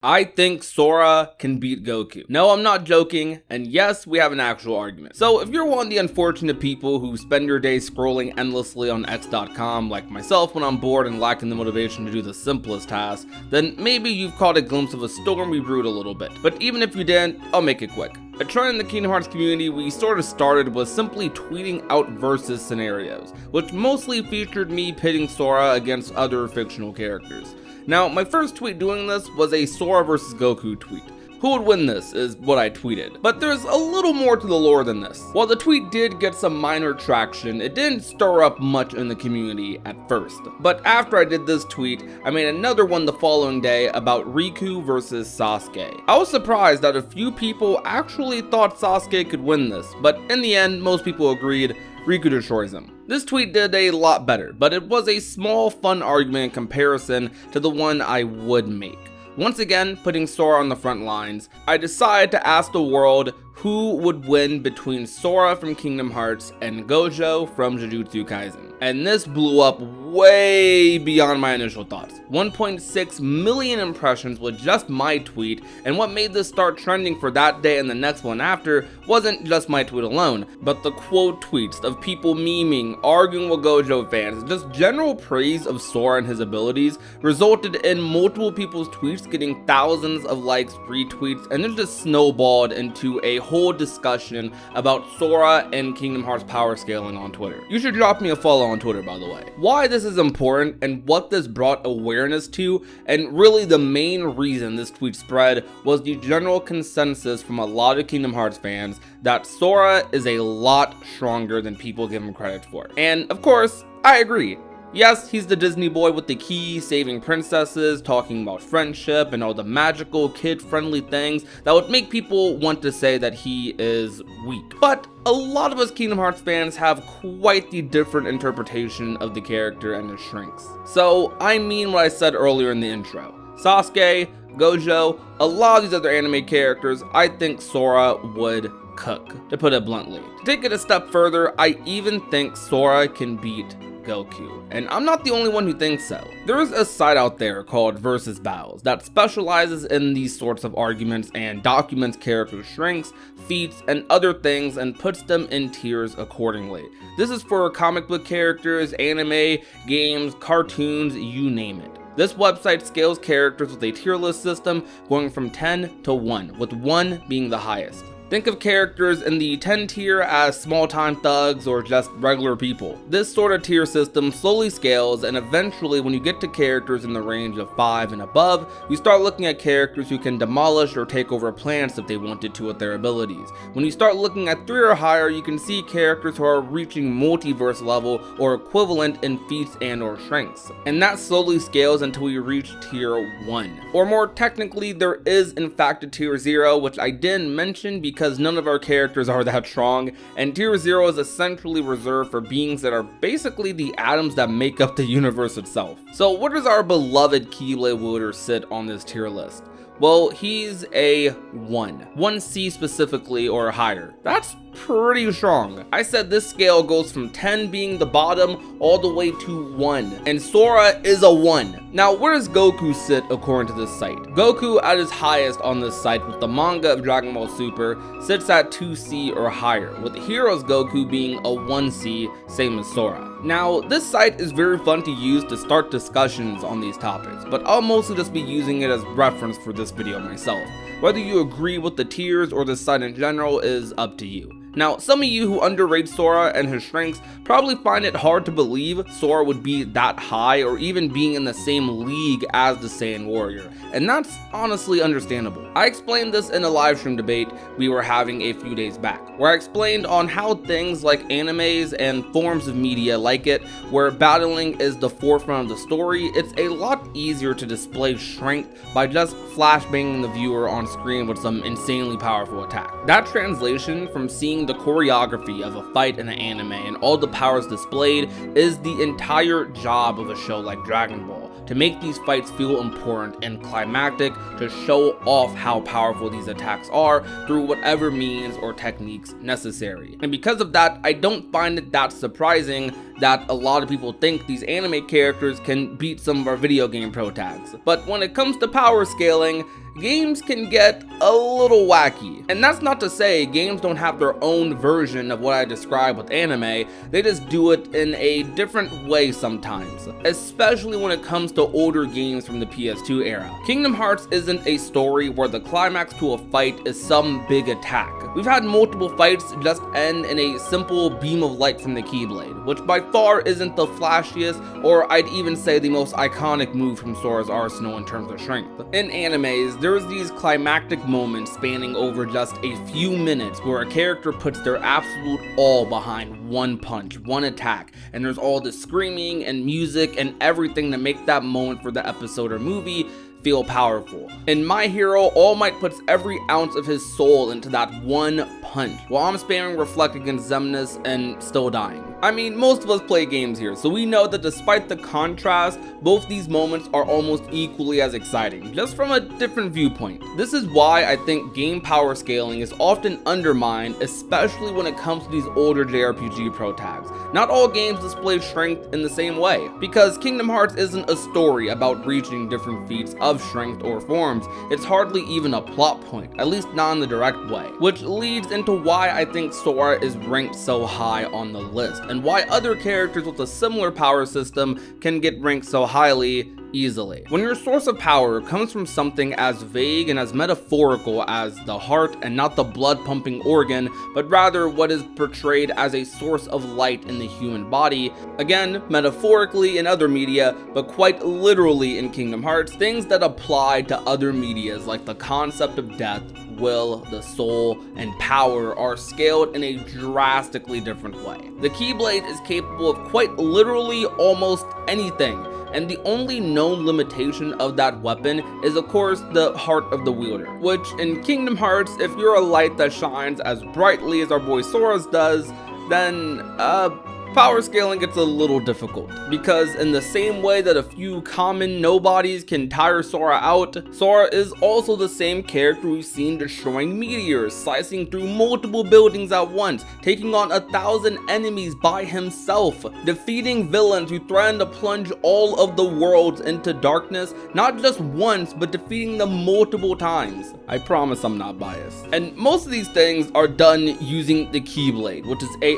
I think Sora can beat Goku. No, I'm not joking, and yes, we have an actual argument. So if you're one of the unfortunate people who spend your day scrolling endlessly on x.com like myself when I'm bored and lacking the motivation to do the simplest task, then maybe you've caught a glimpse of a stormy brewed a little bit. But even if you didn't, I'll make it quick. A trend in the Kingdom Hearts community we sort of started was simply tweeting out versus scenarios, which mostly featured me pitting Sora against other fictional characters. Now, my first tweet doing this was a Sora vs Goku tweet. Who would win this is what I tweeted. But there's a little more to the lore than this. While the tweet did get some minor traction, it didn't stir up much in the community at first. But after I did this tweet, I made another one the following day about Riku versus Sasuke. I was surprised that a few people actually thought Sasuke could win this, but in the end, most people agreed Riku destroys him. This tweet did a lot better, but it was a small fun argument in comparison to the one I would make. Once again, putting Sora on the front lines, I decided to ask the world who would win between Sora from Kingdom Hearts and Gojo from Jujutsu Kaisen. And this blew up way beyond my initial thoughts. 1.6 million impressions with just my tweet, and what made this start trending for that day and the next one after wasn't just my tweet alone, but the quote tweets of people memeing, arguing with Gojo fans, just general praise of Sora and his abilities resulted in multiple people's tweets getting thousands of likes, retweets, and it just snowballed into a whole discussion about Sora and Kingdom Hearts power scaling on Twitter. You should drop me a follow on Twitter, by the way. Why this is important and what this brought awareness to, and really the main reason this tweet spread, was the general consensus from a lot of Kingdom Hearts fans that Sora is a lot stronger than people give him credit for. And of course, I agree. Yes, he's the Disney boy with the key, saving princesses, talking about friendship, and all the magical, kid-friendly things that would make people want to say that he is weak. But a lot of us Kingdom Hearts fans have quite the different interpretation of the character and his strengths. So I mean what I said earlier in the intro. Sasuke, Gojo, a lot of these other anime characters, I think Sora would cook, to put it bluntly. To take it a step further, I even think Sora can beat Goku. And I'm not the only one who thinks so. There is a site out there called Versus Battles that specializes in these sorts of arguments and documents character strengths, feats, and other things and puts them in tiers accordingly. This is for comic book characters, anime, games, cartoons, you name it. This website scales characters with a tier list system going from 10 to 1, with 1 being the highest. Think of characters in the 10 tier as small-time thugs or just regular people. This sort of tier system slowly scales, and eventually when you get to characters in the range of 5 and above, you start looking at characters who can demolish or take over planets if they wanted to with their abilities. When you start looking at 3 or higher, you can see characters who are reaching multiverse level or equivalent in feats and or strengths. And that slowly scales until we reach tier 1. Or more technically, there is in fact a tier 0, which I didn't mention because none of our characters are that strong, and tier 0 is essentially reserved for beings that are basically the atoms that make up the universe itself. So where does our beloved Keyblade wielder sit on this tier list? Well, he's a 1C specifically or higher. That's pretty strong. I said this scale goes from 10 being the bottom all the way to 1, and Sora is a 1. Now, where does Goku sit according to this site? Goku at his highest on this site with the manga of Dragon Ball Super sits at 2C or higher, with Heroes Goku being a 1C, same as Sora. Now, this site is very fun to use to start discussions on these topics, but I'll mostly just be using it as reference for this video myself. Whether you agree with the tiers or the site in general is up to you. Now, some of you who underrate Sora and his strengths probably find it hard to believe Sora would be that high or even being in the same league as the Saiyan warrior, and that's honestly understandable. I explained this in a live stream debate we were having a few days back, where I explained on how things like animes and forms of media like it, where battling is the forefront of the story, it's a lot easier to display strength by just flashbanging the viewer on screen with some insanely powerful attack. That translation from seeing the choreography of a fight in an anime and all the powers displayed is the entire job of a show like Dragon Ball, to make these fights feel important and climactic, to show off how powerful these attacks are through whatever means or techniques necessary. And because of that, I don't find it that surprising that a lot of people think these anime characters can beat some of our video game protags. But when it comes to power scaling, games can get a little wacky. And that's not to say games don't have their own version of what I describe with anime, they just do it in a different way sometimes, especially when it comes to older games from the PS2 era. Kingdom Hearts isn't a story where the climax to a fight is some big attack. We've had multiple fights just end in a simple beam of light from the Keyblade, which by far isn't the flashiest, or I'd even say the most iconic move from Sora's arsenal in terms of strength. In animes, there's these climactic moments spanning over just a few minutes where a character puts their absolute all behind one punch, one attack, and there's all the screaming and music and everything to make that moment for the episode or movie feel powerful. In My Hero, All Might puts every ounce of his soul into that one punch, while I'm spamming Reflect against Xemnas and still dying. I mean, most of us play games here, so we know that despite the contrast, both these moments are almost equally as exciting, just from a different viewpoint. This is why I think game power scaling is often undermined, especially when it comes to these older JRPG protags. Not all games display strength in the same way, because Kingdom Hearts isn't a story about reaching different feats of strength or forms. It's hardly even a plot point, at least not in the direct way, which leads into why I think Sora is ranked so high on the list, and why other characters with a similar power system can get ranked so highly easily. When your source of power comes from something as vague and as metaphorical as the heart and not the blood pumping organ, but rather what is portrayed as a source of light in the human body, again, metaphorically in other media, but quite literally in Kingdom Hearts, things that apply to other medias like the concept of death, will, the soul, and power are scaled in a drastically different way. The Keyblade is capable of quite literally almost anything, and the only known limitation of that weapon is of course the heart of the wielder, which in Kingdom Hearts, if you're a light that shines as brightly as our boy Sora's does, then power scaling gets a little difficult, because in the same way that a few common nobodies can tire Sora out, Sora is also the same character we've seen destroying meteors, slicing through multiple buildings at once, taking on 1,000 enemies by himself, defeating villains who threaten to plunge all of the worlds into darkness, not just once, but defeating them multiple times. I promise I'm not biased. And most of these things are done using the Keyblade, which is a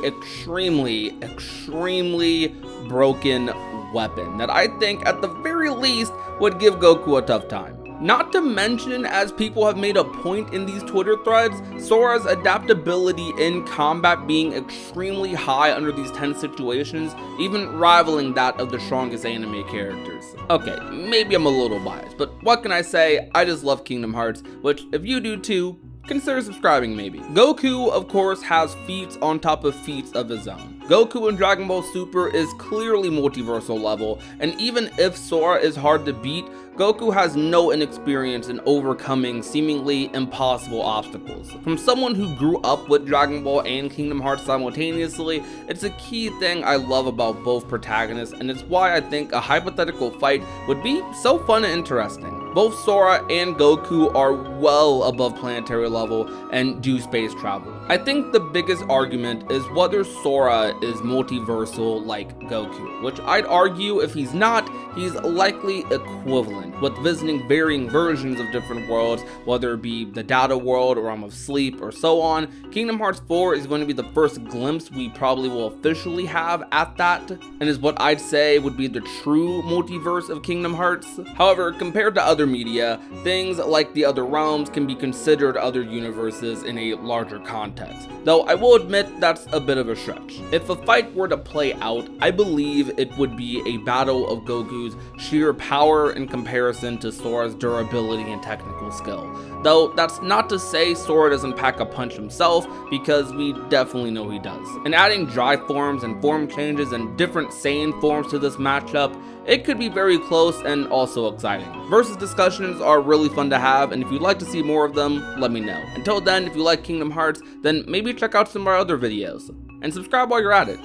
extremely broken weapon that I think at the very least would give Goku a tough time. Not to mention, as people have made a point in these Twitter threads, Sora's adaptability in combat being extremely high under these tense situations, even rivaling that of the strongest anime characters. Okay, maybe I'm a little biased, but what can I say? I just love Kingdom Hearts, which if you do too, consider subscribing maybe. Goku, of course, has feats on top of feats of his own. Goku in Dragon Ball Super is clearly multiversal level, and even if Sora is hard to beat, Goku has no inexperience in overcoming seemingly impossible obstacles. From someone who grew up with Dragon Ball and Kingdom Hearts simultaneously, it's a key thing I love about both protagonists, and it's why I think a hypothetical fight would be so fun and interesting. Both Sora and Goku are well above planetary level and do space travel. I think the biggest argument is whether Sora is multiversal like Goku, which I'd argue if he's not, he's likely equivalent, with visiting varying versions of different worlds, whether it be the Data world or Realm of Sleep or so on. Kingdom Hearts 4 is going to be the first glimpse we probably will officially have at that, and is what I'd say would be the true multiverse of Kingdom Hearts. However, compared to other media, things like the other realms can be considered other universes in a larger context, though I will admit that's a bit of a stretch. If a fight were to play out, I believe it would be a battle of Goku's sheer power in comparison to Sora's durability and technical skill, though that's not to say Sora doesn't pack a punch himself, because we definitely know he does. And adding dry forms and form changes and different Saiyan forms to this matchup, it could be very close and also exciting. Versus discussions are really fun to have, and if you'd like to see more of them, let me know. Until then, if you like Kingdom Hearts, then maybe check out some of our other videos, and subscribe while you're at it.